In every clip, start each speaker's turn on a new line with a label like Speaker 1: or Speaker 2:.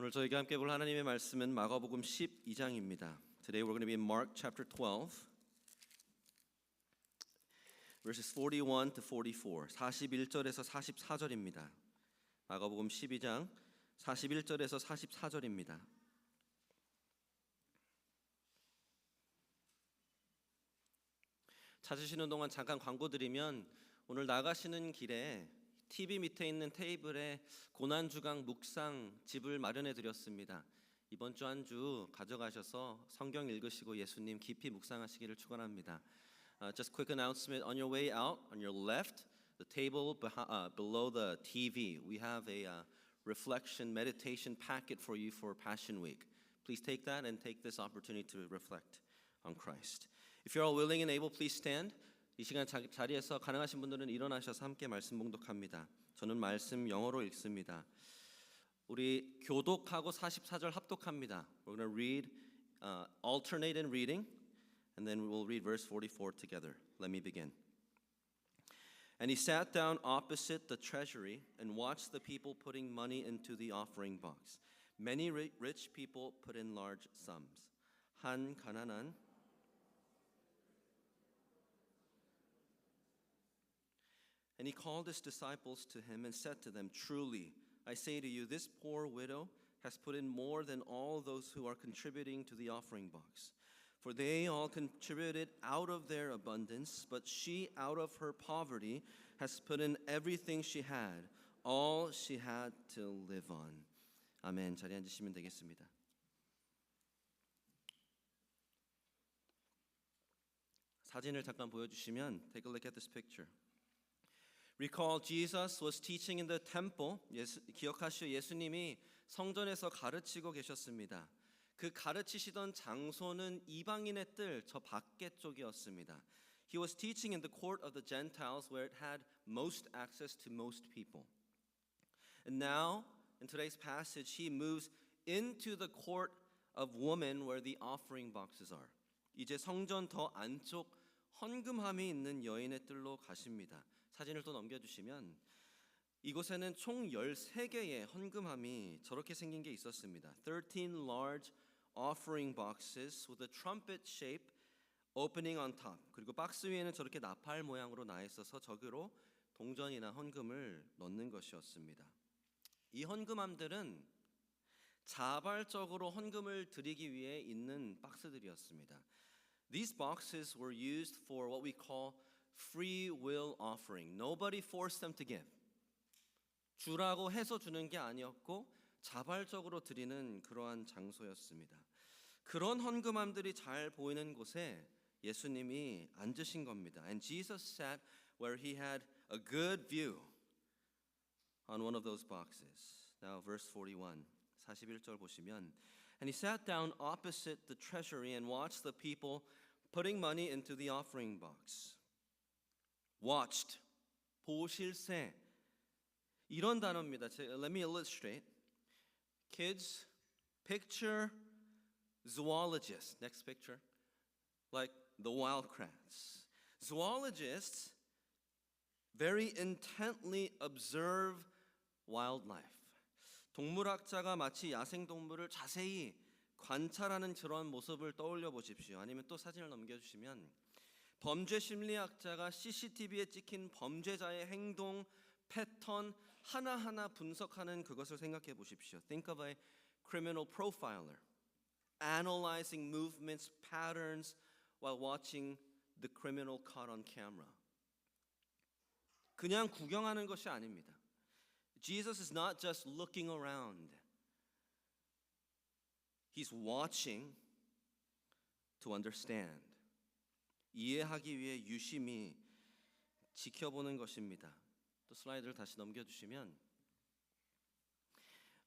Speaker 1: 오늘 저희가 함께 볼 하나님의 말씀은 마가복음 12장입니다. Today we're going to be in Mark chapter 12, verses 41 to 44. 41절에서 44절입니다. 마가복음 12장 41절에서 44절입니다. 찾으시는 동안 잠깐 광고 드리면 오늘 나가시는 길에 TV 밑에 있는 테이블에 고난주간 묵상집을 마련해 드렸습니다. 이번 주 한 주 가져가셔서 성경 읽으시고 예수님 깊이 묵상하시기를 축원합니다. Just quick announcement on your way out, on your left, the table below the TV, we have a reflection meditation packet for you for Passion Week. Please take that and take this opportunity to reflect on Christ. If you're all willing and able, please stand. 이 시간 자리에서 가능하신 분들은 일어나셔서 함께 말씀 봉독합니다. 저는 말씀 영어로 읽습니다. 우리 교독하고 44절 합독합니다. We're going to read alternate in reading and then we'll read verse 44 together. Let me begin. And he sat down opposite the treasury and watched the people putting money into the offering box. Many rich people put in large sums. 한 가난한 And he called his disciples to him and said to them, Truly, I say to you, this poor widow has put in more than all those who are contributing to the offering box. For they all contributed out of their abundance, but she, out of her poverty, has put in everything she had, all she had to live on. 아멘. 자리에 앉으시면 되겠습니다. 사진을 잠깐 보여주시면 take a look at this picture. Recall Jesus was teaching in the temple. 기억하시오. 예수님이 성전에서 가르치고 계셨습니다. 그 가르치시던 장소는 이방인의 뜰 저 밖에 쪽이었습니다. He was teaching in the court of the Gentiles where it had most access to most people. And now, in today's passage, he moves into the court of women where the offering boxes are. 이제 성전 더 안쪽 헌금함이 있는 여인의 뜰로 가십니다. 사진을 또 넘겨주시면 이곳에는 총 13개의 헌금함이 저렇게 생긴 게 있었습니다. 13 large offering boxes with a trumpet shape opening on top. 그리고 박스 위에는 저렇게 나팔 모양으로 나 있어서 저기로 동전이나 헌금을 넣는 것이었습니다. 이 헌금함들은 자발적으로 헌금을 드리기 위해 있는 박스들이었습니다. These boxes were used for what we call free will offering. Nobody forced them to give. 주라고 해서 주는 게 아니었고 자발적으로 드리는 그러한 장소였습니다. 그런 헌금함들이 잘 보이는 곳에 예수님이 앉으신 겁니다. And Jesus sat where he had a good view on one of those boxes. Now verse 41. 41절 보시면 And he sat down opposite the treasury and watched the people putting money into the offering box. Watched, 보실세. 이런 단어입니다. Let me illustrate. Kids, picture zoologists. Next picture. Like the wildcrats. Zoologists very intently observe wildlife. 동물학자가 마치 야생동물을 자세히 관찰하는 그런 모습을 떠올려 보십시오. 아니면 또 사진을 넘겨주시면 범죄 심리학자가 CCTV에 찍힌 범죄자의 행동, 패턴 하나하나 분석하는 그것을 생각해 보십시오. Think of a criminal profiler analyzing movements, patterns while watching the criminal caught on camera. 그냥 구경하는 것이 아닙니다. Jesus is not just looking around. He's watching to understand. 이해하기 위해 유심히 지켜보는 것입니다. 또 슬라이드를 다시 넘겨주시면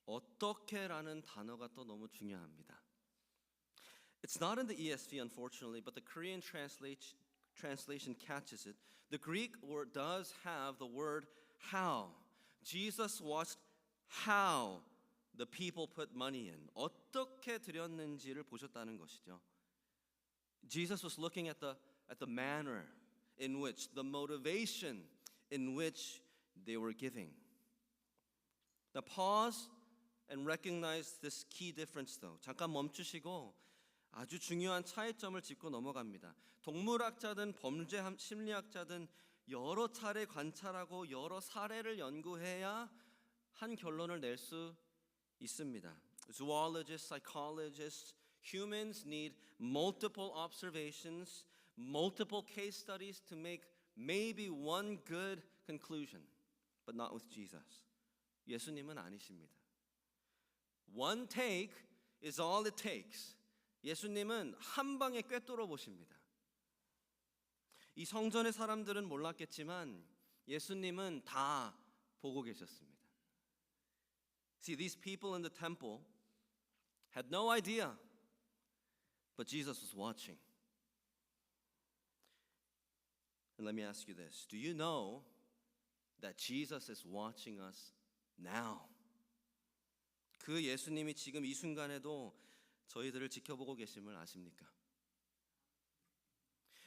Speaker 1: 어떻게라는 단어가 또 너무 중요합니다. It's not in the ESV unfortunately, but the Korean translation catches it. The Greek word does have the word how. Jesus watched how the people put money in. 어떻게 드렸는지를 보셨다는 것이죠. Jesus was looking at the manner in which, the motivation in which they were giving. Now pause and recognize this key difference though. 잠깐 멈추시고 아주 중요한 차이점을 짚고 넘어갑니다. 동물학자든 범죄 심리학자든 여러 차례 관찰하고 여러 사례를 연구해야 한 결론을 낼 수 있습니다. Zoologists, psychologists, humans need multiple observations, multiple case studies to make maybe one good conclusion, but not with Jesus. 예수님은 아니십니다. One take is all it takes. 예수님은 한 방에 꿰뚫어 보십니다. 이 성전의 사람들은 몰랐겠지만 예수님은 다 보고 계셨습니다. See, these people in the temple had no idea, but Jesus was watching. And let me ask you this. Do you know that Jesus is watching us now? 그 예수님이 지금 이 순간에도 저희들을 지켜보고 계심을 아십니까?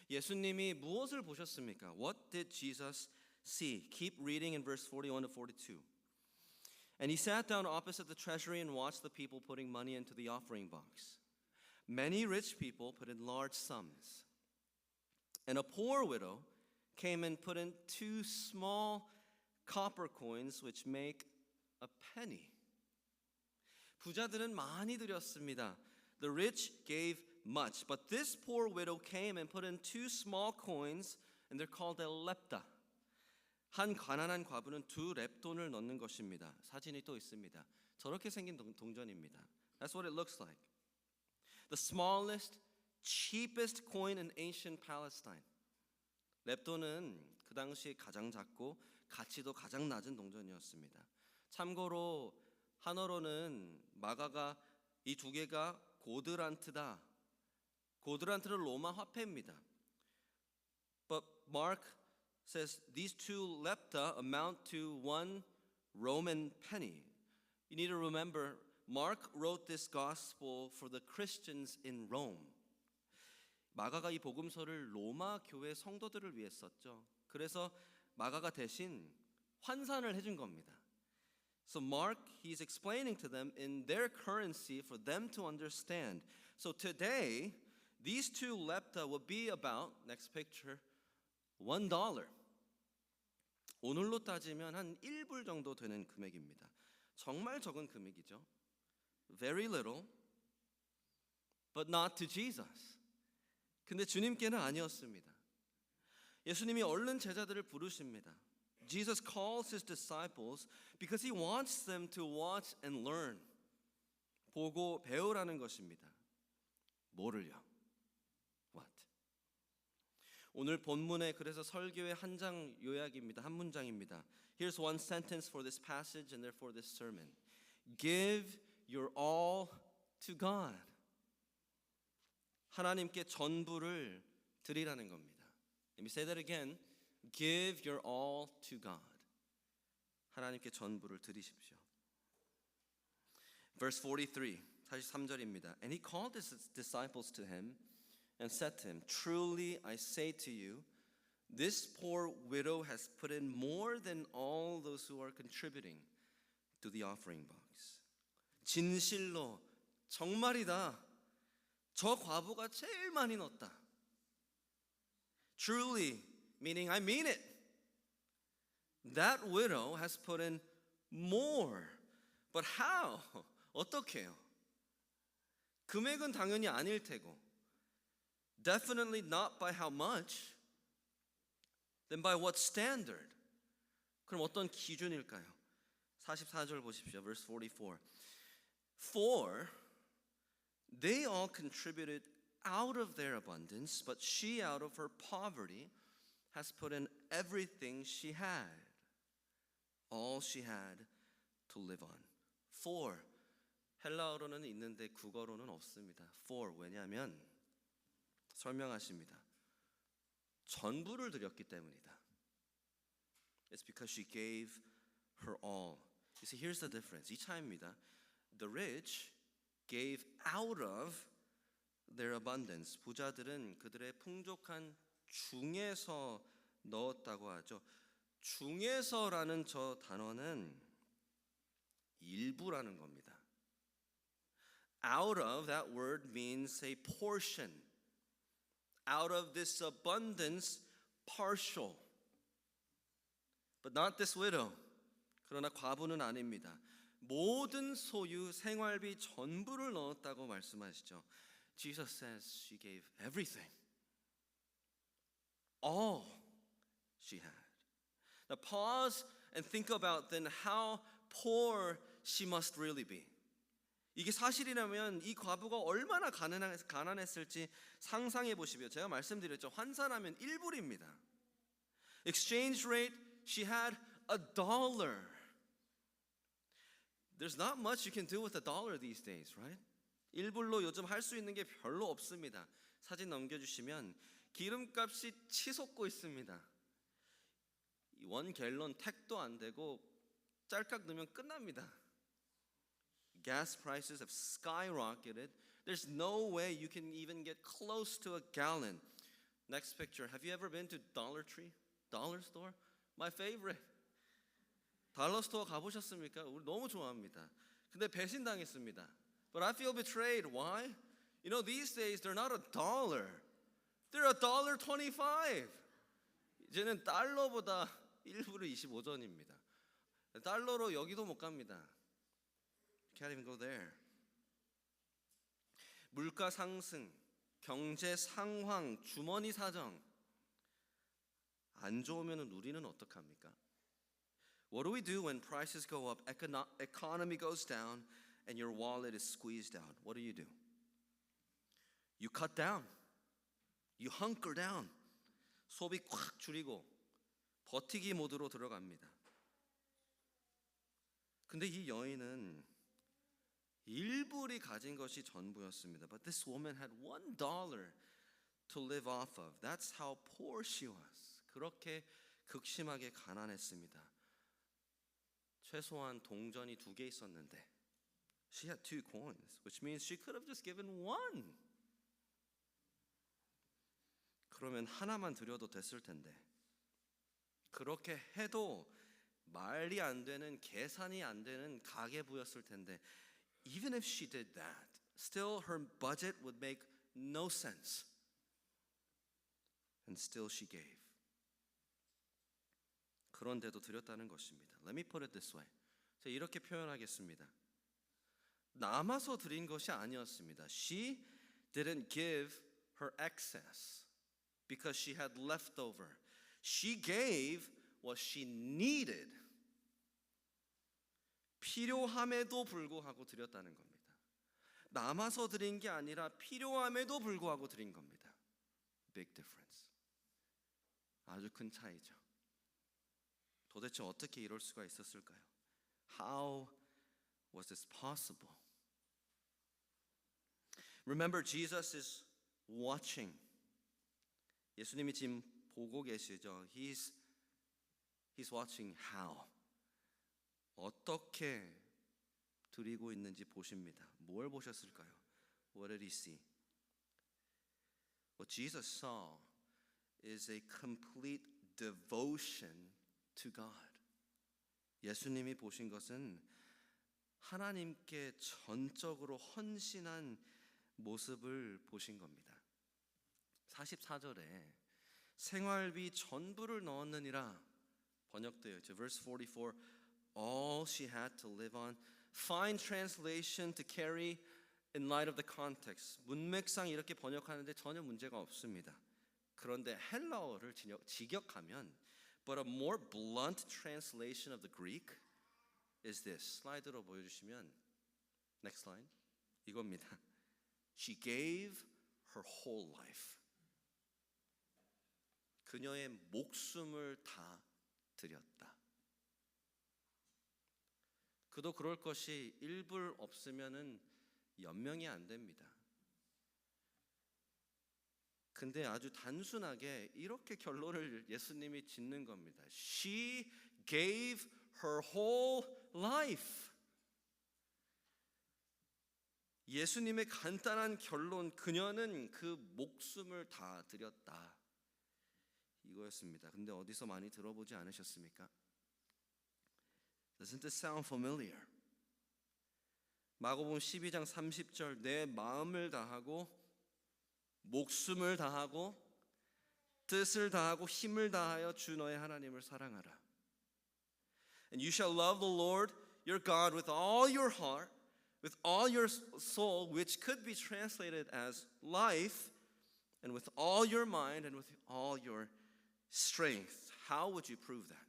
Speaker 1: 예수님이 무엇을 보셨습니까? What did Jesus see? Keep reading in verse 41 to 42. And he sat down opposite the treasury and watched the people putting money into the offering box. Many rich people put in large sums. And a poor widow came and put in 2 small copper coins which make a penny. 부자들은 많이 드렸습니다. The rich gave much, but this poor widow came and put in 2 small coins, and they're called a lepta. 한 가난한 과부는 2 렙돈을 넣는 것입니다. 사진이 또 있습니다. 저렇게 생긴 동전입니다. That's what it looks like. The smallest, cheapest coin in ancient Palestine. 렙돈은 그 당시에 가장 작고 가치도 가장 낮은 동전이었습니다. 참고로 한어로는 마가가 이 2개가 고드란트다. 고드란트는 로마 화폐입니다. But Mark says these 2 lepta amount to 1 Roman penny. You need to remember, Mark wrote this gospel for the Christians in Rome. 마가가 이 복음서를 로마 교회 성도들을 위해 썼죠. 그래서 마가가 대신 환산을 해준 겁니다. So Mark, he's explaining to them in their currency for them to understand. So today, these 2 lepta will be about, next picture, $1. 오늘로 따지면 한 1불 정도 되는 금액입니다. 정말 적은 금액이죠. Very little, but not to Jesus. 근데 주님께는 아니었습니다. 예수님이 얼른 제자들을 부르십니다. Jesus calls his disciples because he wants them to watch and learn. 보고 배우라는 것입니다. 뭐를요? What? 오늘 본문에 그래서 설교의 한 장 요약입니다. 한 문장입니다. Here's one sentence for this passage and therefore this sermon. Give your all to God. 하나님께 전부를 드리라는 겁니다. Let me say that again. Give your all to God. 하나님께 전부를 드리십시오. Verse 43, 43절입니다. And he called his disciples to him and said to him, Truly I say to you, this poor widow has put in more than all those who are contributing to the offering box. 진실로 정말이다. 저 과부가 제일 많이 넣었다. Truly, meaning I mean it. That widow has put in more. But how? 어떻게요? 금액은 당연히 아닐 테고. Definitely not by how much. Then by what standard? 그럼 어떤 기준일까요? 44절 보십시오. Verse 44. For they all contributed out of their abundance, but she out of her poverty has put in everything she had, all she had to live on. For 헬라어로는 있는데 국어로는 없습니다. For 왜냐하면 설명하십니다. 전부를 드렸기 때문이다. It's because she gave her all. You see, here's the difference. 이 차이입니다. The rich gave out of their abundance. 부자들은 그들의 풍족한 중에서 넣었다고 하죠. 중에서라는 저 단어는 일부라는 겁니다. Out of, that word means a portion. Out of this abundance, partial. But not this widow. 그러나 과부는 아닙니다. 모든 소유, 생활비 전부를 넣었다고 말씀하시죠. Jesus says she gave everything. All she had. Now pause and think about then how poor she must really be. 이게 사실이라면 이 과부가 얼마나 가난했을지 상상해 보시고요. 제가 말씀드렸죠. 환산하면 1불입니다. Exchange rate, she had $1. There's not much you can do with $1 these days, right? 1불로 요즘 할 수 있는 게 별로 없습니다. 사진 넘겨주시면 기름값이 치솟고 있습니다. 1갤런 택도 안 되고 짤깍 넣으면 끝납니다. Gas prices have skyrocketed. There's no way you can even get close to a gallon. Next picture. Have you ever been to Dollar Tree? Dollar store? My favorite. 달러 스토어 가보셨습니까? 우리 너무 좋아합니다. 근데 배신당했습니다. But I feel betrayed. Why? You know, these days they're not $1. They're $1.25. 이제는 달러보다 1불이 25전입니다. 달러로 여기도 못 갑니다. Can't even go there. 물가 상승, 경제 상황, 주머니 사정 안 좋으면 우리는 어떡합니까? What do we do when prices go up, economy goes down, and your wallet is squeezed out? What do? You cut down. You hunker down. 소비 콱 줄이고 버티기 모드로 들어갑니다. 근데 이 여인은 1불이 가진 것이 전부였습니다. But this woman had $1 to live off of. That's how poor she was. 그렇게 극심하게 가난했습니다. 최소한 동전이 2개 있었는데 she had 2 coins, which means she could have just given 1. 그러면 하나만 드려도 됐을 텐데 그렇게 해도 말이 안 되는, 계산이 안 되는 가계부였을 텐데 even if she did that, still her budget would make no sense. And still she gave. 그런데도 드렸다는 것입니다. Let me put it this way. 제가 이렇게 표현하겠습니다. 남아서 드린 것이 아니었습니다. She didn't give her excess because she had leftover. She gave what she needed. 필요함에도 불구하고 드렸다는 겁니다. 남아서 드린 게 아니라 필요함에도 불구하고 드린 겁니다. Big difference. 아주 큰 차이죠. 도대체 어떻게 이럴 수가 있었을까요? How was this possible? Remember, Jesus is watching. 예수님이 지금 보고 계시죠. He's watching how. 어떻게 드리고 있는지 보십니다. 뭘 보셨을까요? What did he see? What Jesus saw is a complete devotion to God. 예수님이 보신 것은 하나님께 전적으로 헌신한 모습을 보신 겁니다. 44절에 생활비 전부를 넣었느니라 번역되어 있죠. Verse 44, all she had to live on. Fine translation to carry in light of the context. 문맥상 이렇게 번역하는데 전혀 문제가 없습니다. 그런데 헬라어를 직역하면 but a more blunt translation of the Greek is this. 슬라이드로 보여주시면 next slide. 이겁니다. She gave her whole life. 그녀의 목숨을 다 드렸다. 그도 그럴 것이 1불 없으면은 연명이 안 됩니다. 근데 아주 단순하게 이렇게 결론을 예수님이 짓는 겁니다. She gave her whole life. 예수님의 간단한 결론, 그녀는 그 목숨을 다 드렸다. 이거였습니다. 근데 어디서 많이 들어보지 않으셨습니까? Doesn't this sound familiar? 마가복음 12장 30절 내 마음을 다하고 목숨을 다하고 뜻을 다하고 힘을 다하여 주 너의 하나님을 사랑하라. And you shall love the Lord your God with all your heart, with all your soul, which could be translated as life, and with all your mind and with all your strength. How would you prove that?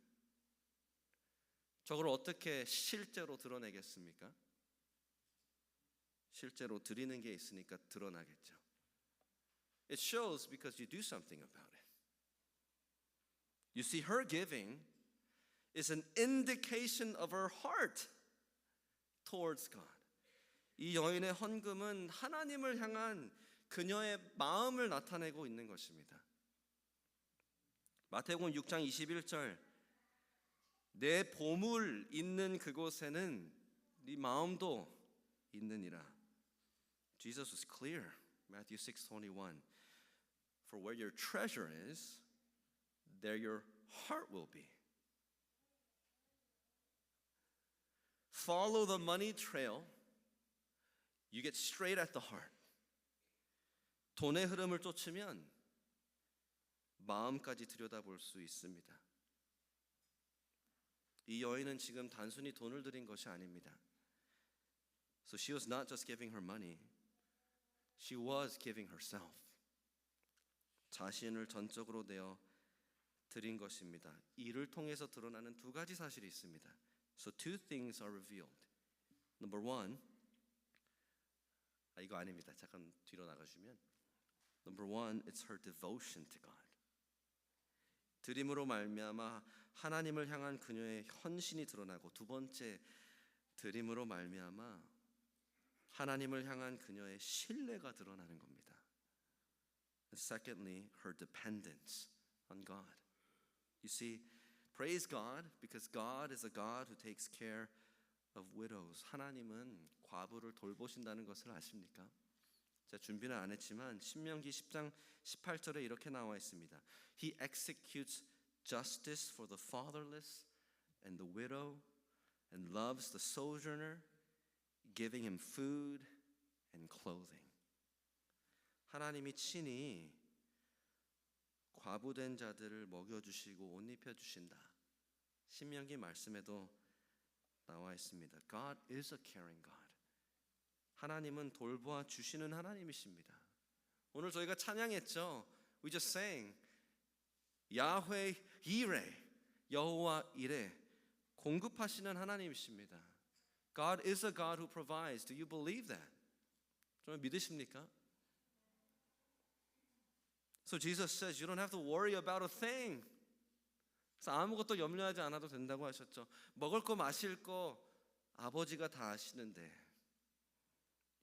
Speaker 1: 저걸 어떻게 실제로 드러내겠습니까? 실제로 드리는 게 있으니까 드러나겠죠. It shows because you do something about it. You see, her giving is an indication of her heart towards God. 이 여인의 헌금은 하나님을 향한 그녀의 마음을 나타내고 있는 것입니다. 마태복음 6장 21절 내 보물 있는 그곳에는 네 마음도 있느니라. Jesus was clear. Matthew 6:21. For where your treasure is, there your heart will be. Follow the money trail. You get straight at the heart. 돈의 흐름을 쫓으면 마음까지 들여다볼 수 있습니다. 이 여인은 지금 단순히 돈을 드린 것이 아닙니다. So she was not just giving her money. She was giving herself. 자신을 전적으로 내어 드린 것입니다. 이를 통해서 드러나는 두 가지 사실이 있습니다. So two things are revealed. Number one, 이거 아닙니다. 잠깐 뒤로 나가주면. Number one, it's her devotion to God. 드림으로 말미암아 하나님을 향한 그녀의 헌신이 드러나고 두 번째, 드림으로 말미암아 하나님을 향한 그녀의 신뢰가 드러나는 겁니다. And secondly, her dependence on God. You see, praise God because God is a God who takes care of widows. 하나님은 과부를 돌보신다는 것을 아십니까? 제가 준비는 안 했지만 신명기 10장 18절에 이렇게 나와 있습니다. He executes justice for the fatherless and the widow and loves the sojourner, giving him food and clothing. 하나님이 친히 과부된 자들을 먹여주시고 옷 입혀주신다. 신명기 말씀에도 나와 있습니다. God is a caring God. 하나님은 돌보아 주시는 하나님이십니다. 오늘 저희가 찬양했죠. We just sang 야훼 이레, 여호와 이레, 공급하시는 하나님이십니다. God is a God who provides. Do you believe that? 정말 믿으십니까? So Jesus says you don't have to worry about a thing. 그래서 아무것도 염려하지 않아도 된다고 하셨죠. 먹을 거 마실 거 아버지가 다 아시는데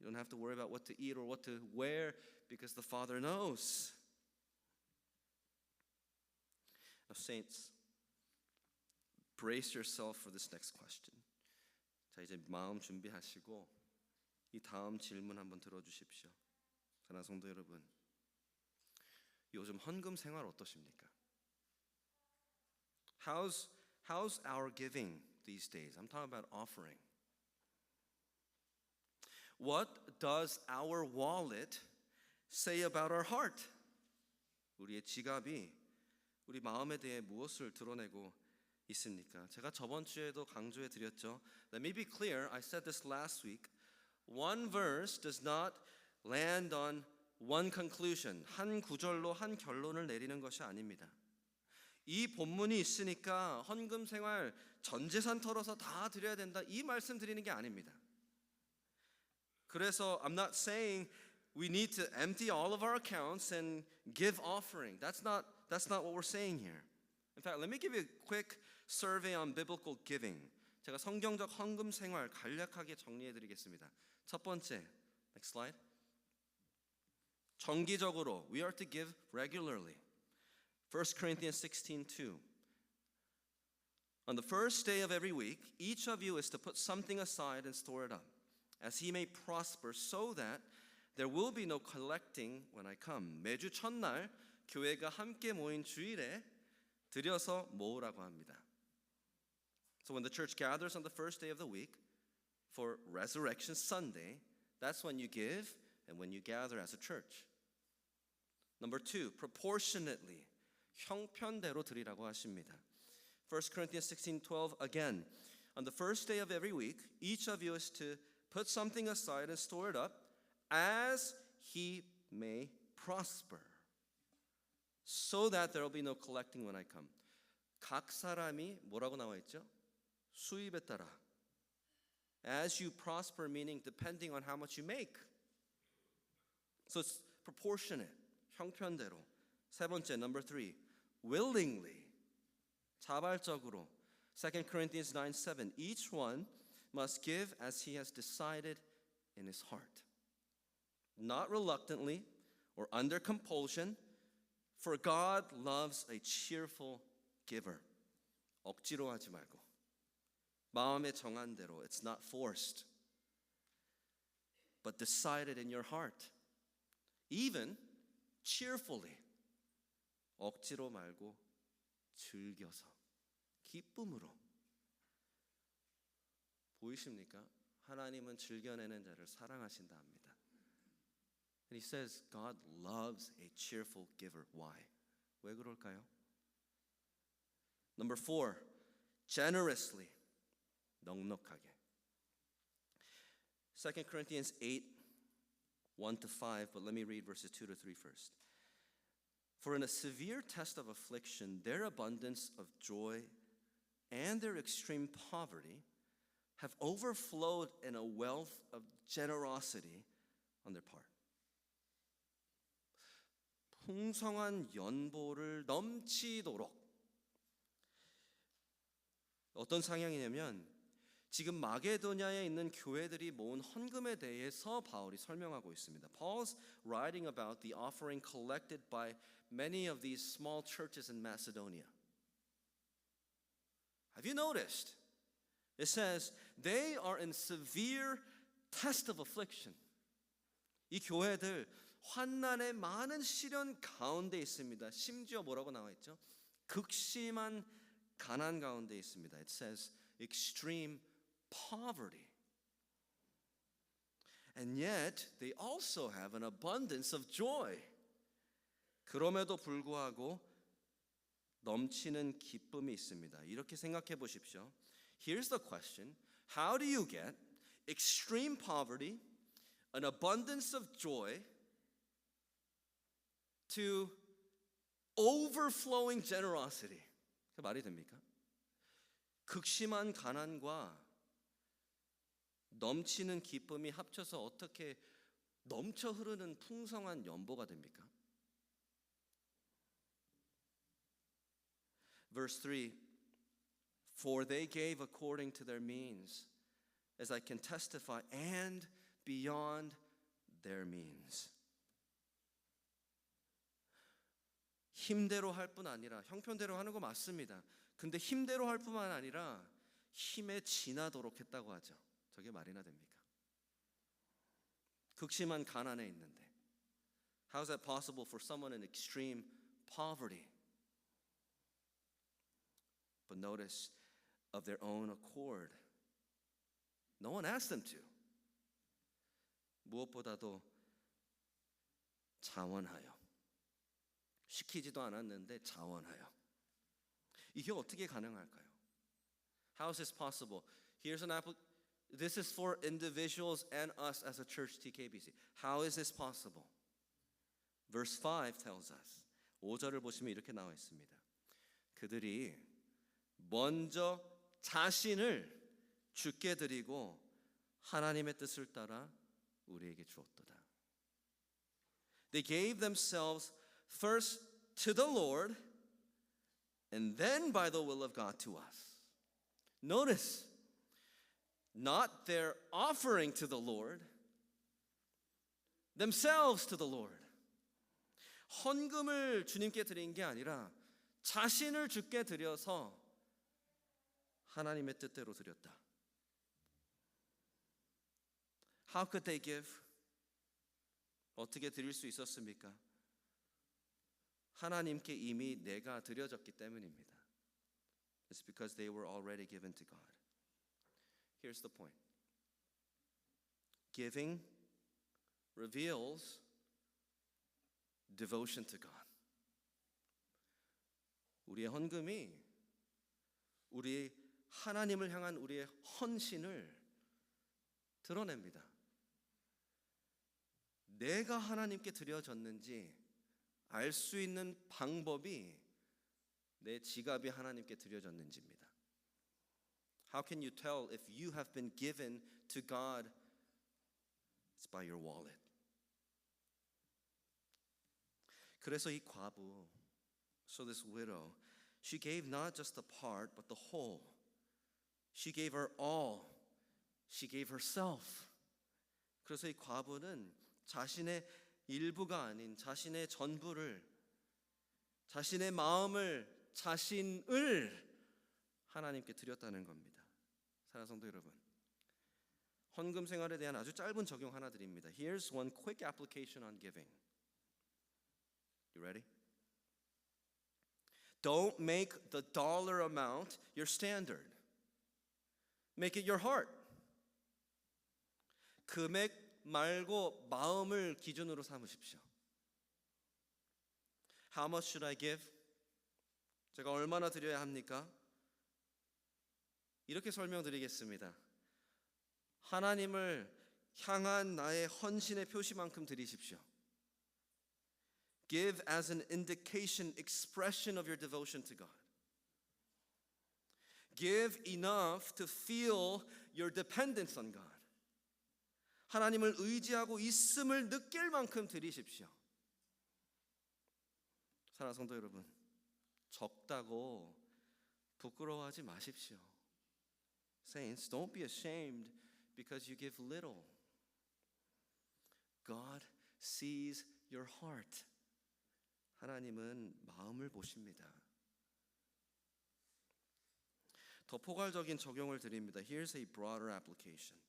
Speaker 1: you don't have to worry about what to eat or what to wear because the Father knows. Now, saints, brace yourself for this next question. 자, 이제 마음 준비하시고 이 다음 질문 한번 들어주십시오. 사랑하는 성도 여러분, 요즘 헌금 생활 어떠십니까? How's our giving these days? I'm talking about offering. What does our wallet say about our heart? 우리의 지갑이 우리 마음에 대해 무엇을 드러내고 있습니까? 제가 저번 주에도 강조해 드렸죠. Let me be clear. I said this last week. One verse does not land on one conclusion. 한 구절로 한 결론을 내리는 것이 아닙니다. 이 본문이 있으니까 헌금 생활 전 재산 털어서 다 드려야 된다. 이 말씀 드리는 게 아닙니다. 그래서 I'm not saying we need to empty all of our accounts and give offering. That's not what we're saying here. In fact, let me give you a quick survey on biblical giving. 제가 성경적 헌금 생활 간략하게 정리해 드리겠습니다. 첫 번째, next slide. 정기적으로 we are to give regularly. 1 Corinthians 16:2. On the first day of every week, each of you is to put something aside and store it up, as he may prosper, so that there will be no collecting when I come. 매주 첫날 교회가 함께 모인 주일에 들여서 모으라고 합니다. So when the church gathers on the first day of the week, for Resurrection Sunday. That's when you give and when you gather as a church. Number 2, proportionately. 형편대로 드리라고 하십니다. 1 Corinthians 16:12 again. On the first day of every week, each of you is to put something aside and store it up as he may prosper, so that there will be no collecting when I come. 각 사람이 뭐라고 나와 있죠? 수입에 따라. As you prosper, meaning depending on how much you make. So it's proportionate, 형편대로. 세 번째, number 3, willingly, 자발적으로. 2 Corinthians 9:7, each one must give as he has decided in his heart, not reluctantly or under compulsion, for God loves a cheerful giver. 억지로 하지 말고 마음에 정한 대로. It's not forced, but decided in your heart. Even cheerfully. 억지로 말고 즐겨서, 기쁨으로. 보이십니까? 하나님은 즐겨내는 자를 사랑하신다 합니다. And he says God loves a cheerful giver. Why? 왜 그럴까요? Number 4, generously, 넉넉하게. 2 Corinthians 8:1-5, but let me read verses 2-3 first. For in a severe test of affliction, their abundance of joy and their extreme poverty have overflowed in a wealth of generosity on their part. 풍성한 연보를 넘치도록. 어떤 상황이냐면 지금 마게도냐에 있는 교회들이 모은 헌금에 대해서 바울이 설명하고 있습니다. Paul's writing about the offering collected by many of these small churches in Macedonia. Have you noticed? It says they are in severe test of affliction. 이 교회들 환난의 많은 시련 가운데 있습니다. 심지어 뭐라고 나와 있죠? 극심한 가난 가운데 있습니다. It says extreme poverty. And yet they also have an abundance of joy. 그럼에도 불구하고 넘치는 기쁨이 있습니다. 이렇게 생각해 보십시오. Here's the question. How do you get extreme poverty, an abundance of joy, to overflowing generosity? 그 말이 됩니까? 극심한 가난과 넘치는 기쁨이 합쳐서 어떻게 넘쳐 흐르는 풍성한 연보가 됩니까? Verse 3, for they gave according to their means, as I can testify, and beyond their means. 힘대로 할 뿐 아니라, 형편대로 하는 거 맞습니다. 근데 힘대로 할 뿐만 아니라 힘에 지나도록 했다고 하죠. 저게 말이나 됩니까? 극심한 가난에 있는데. How is that possible for someone in extreme poverty? But notice, of their own accord. No one asked them to. 무엇보다도 자원하여. 시키지도 않았는데 자원하여. 이게 어떻게 가능할까요? How is this possible? Here's an This is for individuals and us as a church, TKBC. How is this possible? Verse 5 tells us. 5절을 보시면 이렇게 나와 있습니다. 그들이 먼저 자신을 주께 드리고 하나님의 뜻을 따라 우리에게 주었도다. They gave themselves first to the Lord and then by the will of God to us. Notice, not their offering to the Lord, themselves to the Lord. 헌금을 주님께 드린 게 아니라 자신을 주께 드려서 하나님의 뜻대로 드렸다. How could they give? 어떻게 드릴 수 있었습니까? 하나님께 이미 내가 드려졌기 때문입니다. It's because they were already given to God. Here's the point. Giving reveals devotion to God. 우리의 헌금이 우리 하나님을 향한 우리의 헌신을 드러냅니다. 내가 하나님께 드려졌는지 알 수 있는 방법이 내 지갑이 하나님께 드려졌는지입니다. How can you tell if you have been given to God? It's by your wallet. 그래서 이 과부, so this widow, she gave not just a part but the whole. She gave her all. She gave herself. 그래서 이 과부는 자신의 일부가 아닌 자신의 전부를, 자신의 마음을, 자신을 하나님께 드렸다는 겁니다. 사랑하는 성도 여러분, 헌금 생활에 대한 아주 짧은 적용 하나 드립니다. Here's one quick application on giving. You ready? Don't make the dollar amount your standard. Make it your heart. 금액 말고 마음을 기준으로 삼으십시오. How much should I give? 제가 얼마나 드려야 합니까? 이렇게 설명드리겠습니다. 하나님을 향한 나의 헌신의 표시만큼 드리십시오. Give as an indication, expression of your devotion to God. Give enough to feel your dependence on God. 하나님을 의지하고 있음을 느낄 만큼 드리십시오. 사랑하는 성도 여러분, 적다고 부끄러워하지 마십시오. Saints, don't be ashamed because you give little. God sees your heart. 하나님은 마음을 보십니다. 더 포괄적인 적용을 드립니다. Here's a broader application.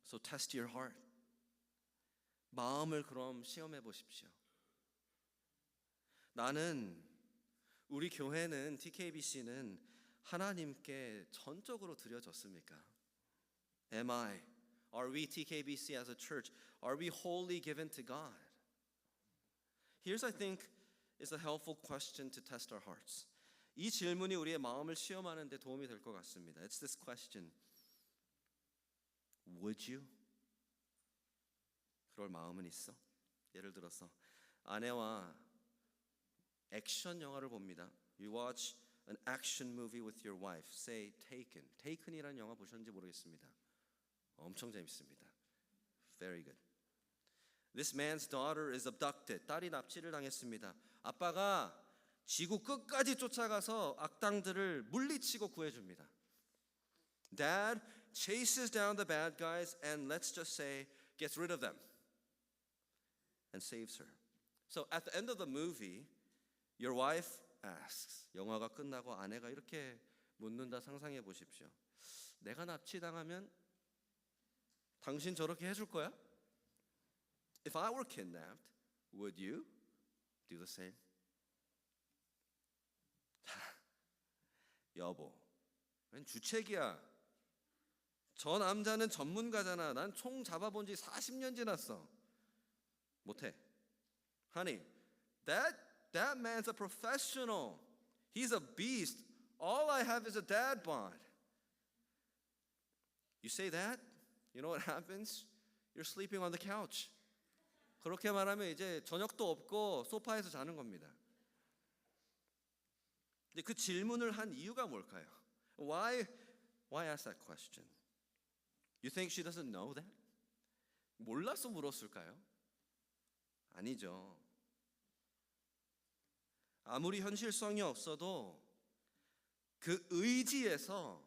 Speaker 1: So test your heart. 마음을 그럼 시험해 보십시오. 나는, 우리 교회는, TKBC는 하나님께 전적으로 드려졌습니까? Are we TKBC as a church, are we wholly given to God? Here's, I think, is a helpful question to test our hearts. 이 질문이 우리의 마음을 시험하는 데 도움이 될 것 같습니다. It's this question. Would you? 그럴 마음은 있어? 예를 들어서 아내와 액션 영화를 봅니다. You watch an action movie with your wife. Say Taken. Taken이라는 영화 보셨는지 모르겠습니다. 엄청 재밌습니다. Very good. This man's daughter is abducted. 딸이 납치를 당했습니다. 아빠가 지구 끝까지 쫓아가서 악당들을 물리치고 구해줍니다. Dad chases down the bad guys and let's just say gets rid of them and saves her. So at the end of the movie, your wife asks. 영화가 끝나고 아내가 이렇게 묻는다 상상해 보십시오. 내가 납치당하면 당신 저렇게 해줄 거야? If I were kidnapped, would you do the same? 여보, 웬 주책이야. 저 남자는 전문가잖아. 난 총 잡아본 지 40년 지났어. 못해. Honey, that man's a professional. He's a beast. All I have is a dad bod. You say that, you know what happens? You're sleeping on the couch. 그렇게 말하면 이제 저녁도 없고 소파에서 자는 겁니다. 근데 그 질문을 한 이유가 뭘까요? Why ask that question? You think she doesn't know that? 몰라서 물었을까요? 아니죠. 아무리 현실성이 없어도 그 의지에서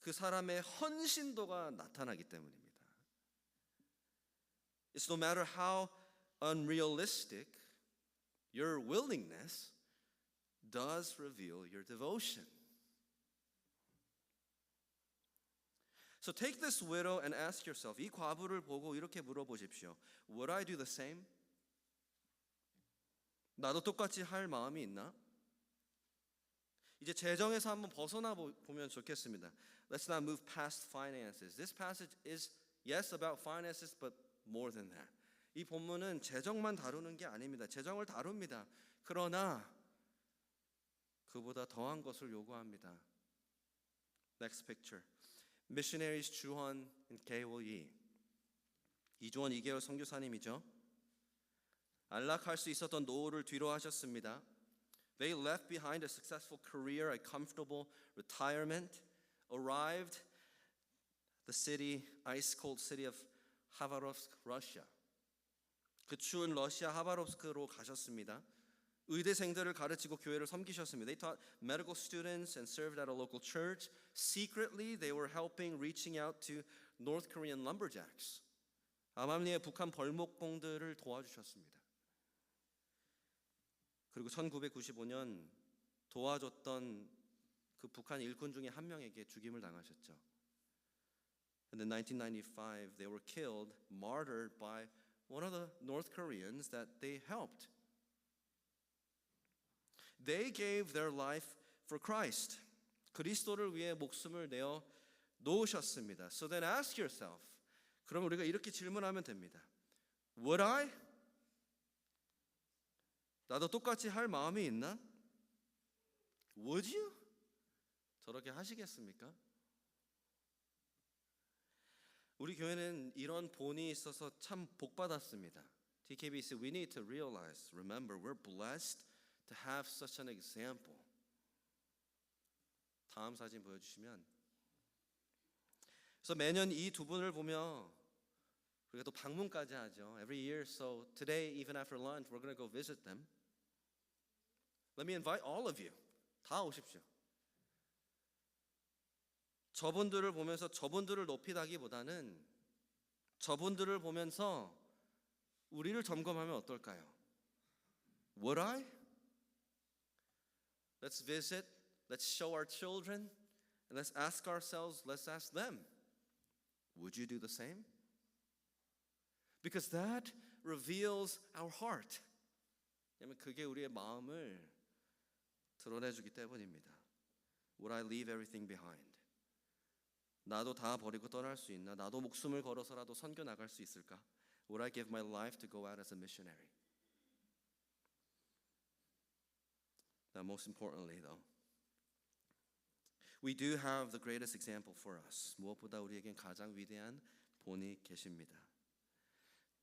Speaker 1: 그 사람의 헌신도가 나타나기 때문입니다. It's no matter how unrealistic, your willingness does reveal your devotion. So take this widow and ask yourself, 이 과부를 보고 이렇게 물어보십시오. Would I do the same? 나도 똑같이 할 마음이 있나? 이제 재정에서 한번 벗어나 보면 좋겠습니다. Let's not move past finances. This passage is Yes, about finances, but more than that. 이 본문은 재정만 다루는 게 아닙니다. 재정을 다룹니다. 그러나 그보다 더한 것을 요구합니다. Next picture. Missionaries 주헌 and 개월이. 이주헌 이계월 선교사님이죠. 안락할 수 있었던 노후를 뒤로 하셨습니다. They left behind a successful career, a comfortable retirement, arrived the city, ice-cold city of Khabarovsk, Russia. 그 추운 러시아 하바롭스크로 가셨습니다. 의대생들을 가르치고 교회를 섬기셨습니다. They taught medical students and served at a local church. Secretly, they were helping reaching out to North Korean lumberjacks. 암암리의 북한 벌목공들을 도와주셨습니다. 그리고 1995년 도와줬던 그 북한 일꾼 중에 한 명에게 죽임을 당하셨죠. And in 1995, they were killed, martyred by one of the North Koreans that they helped. They gave their life for Christ. 그리스도를 위해 목숨을 내어 놓으셨습니다. So then ask yourself. 그럼 우리가 이렇게 질문하면 됩니다. Would I? 나도 똑같이 할 마음이 있나? Would you? 저렇게 하시겠습니까? 우리 교회는 이런 본이 있어서 참 복받았습니다. TKBC, we need to realize, remember, we're blessed to have such an example. 다음 사진 보여주시면, 그래서 매년 이 두 분을 보며 우리가 또 방문까지 하죠. Every year, so today, even after lunch, we're going to go visit them. Let me invite all of you. 다 오십시오. 저분들을 보면서 저분들을 높이다기보다는 저분들을 보면서 우리를 점검하면 어떨까요? Would I? Let's visit, let's show our children, and let's ask ourselves, let's ask them, would you do the same? Because that reveals our heart. 왜냐하면 그게 우리의 마음을 드러내주기 때문입니다. Would I leave everything behind? 나도 다 버리고 떠날 수 있나? 나도 목숨을 걸어서라도 선교 나갈 수 있을까? Would I give my life to go out as a missionary? Now, most importantly, though, we do have the greatest example for us. 무엇보다 우리에겐 가장 위대한 본이 계십니다.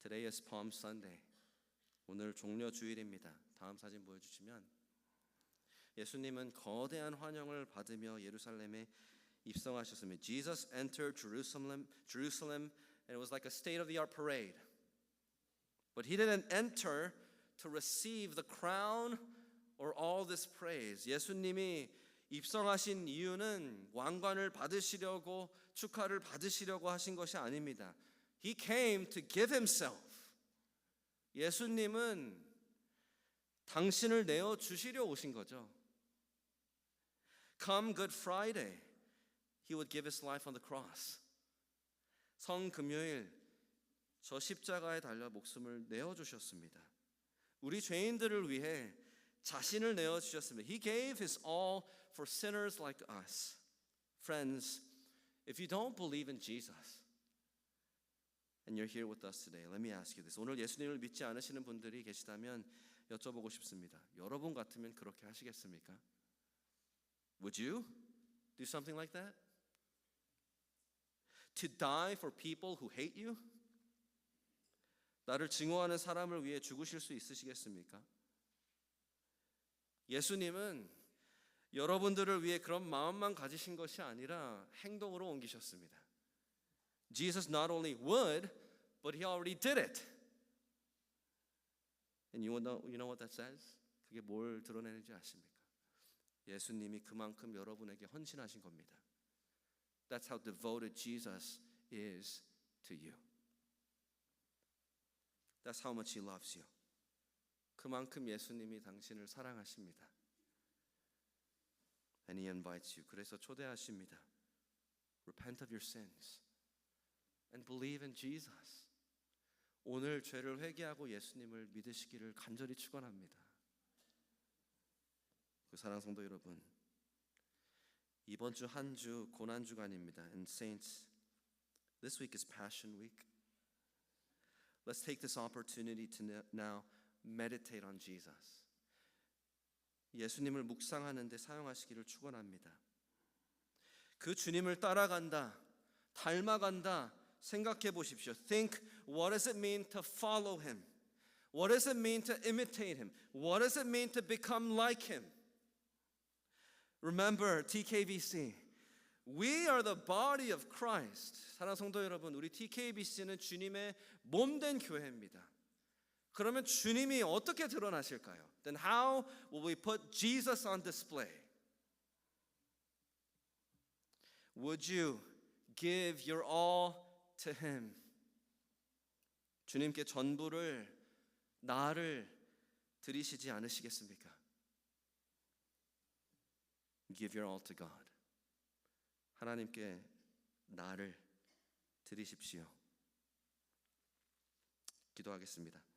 Speaker 1: Today is Palm Sunday. 오늘 종려 주일입니다. 다음 사진 보여주시면 예수님은 거대한 환영을 받으며 예루살렘에 입성하셨습니다. Jesus entered Jerusalem, and it was like a state-of-the-art parade. But he didn't enter to receive the crown or all this praise. 예수님이 입성하신 이유는 왕관을 받으시려고 축하를 받으시려고 하신 것이 아닙니다. He came to give himself. 예수님은 당신을 내어 주시려 오신 거죠. Come Good Friday, he would give his life on the cross. 성금요일 저 십자가에 달려 목숨을 내어 주셨습니다. 우리 죄인들을 위해 자신을 내어 주셨습니다. He gave his all for sinners like us. Friends, if you don't believe in Jesus and you're here with us today, let me ask you this. 오늘 예수님을 믿지 않으시는 분들이 계시다면 여쭤보고 싶습니다. 여러분 같으면 그렇게 하시겠습니까? Would you do something like that? To die for people who hate you? 나를 증오하는 사람을 위해 죽으실 수 있으시겠습니까? 예수님은 여러분들을 위해 그런 마음만 가지신 것이 아니라 행동으로 옮기셨습니다. Jesus not only would, but he already did it. And you know what that says? 그게 뭘 드러내는지 아십니까? 예수님이 그만큼 여러분에게 헌신하신 겁니다. That's how devoted Jesus is to you. That's how much he loves you. 그만큼 예수님이 당신을 사랑하십니다. And he invites you. 그래서 초대하십니다. Repent of your sins and believe in Jesus. 오늘 죄를 회개하고 예수님을 믿으시기를 간절히 축원합니다. 그 사랑 성도 여러분, 이번 주 한 주 고난 주간입니다. And saints, This week is Passion Week. Let's take this opportunity to now meditate on Jesus. 예수님을 묵상하는 데 사용하시기를 축원합니다. 그 주님을 따라간다, 닮아간다 생각해 보십시오. Think, what does it mean to follow him? What does it mean to imitate him? What does it mean to become like him? Remember, TKBC, we are the body of Christ. 사랑하는 성도 여러분, 우리 TKBC는 주님의 몸된 교회입니다. 그러면 주님이 어떻게 드러나실까요? Then how will we put Jesus on display? Would you give your all to him? 주님께 전부를, 나를 드리시지 않으시겠습니까? Give your all to God. 하나님께 나를 드리십시오. 기도하겠습니다.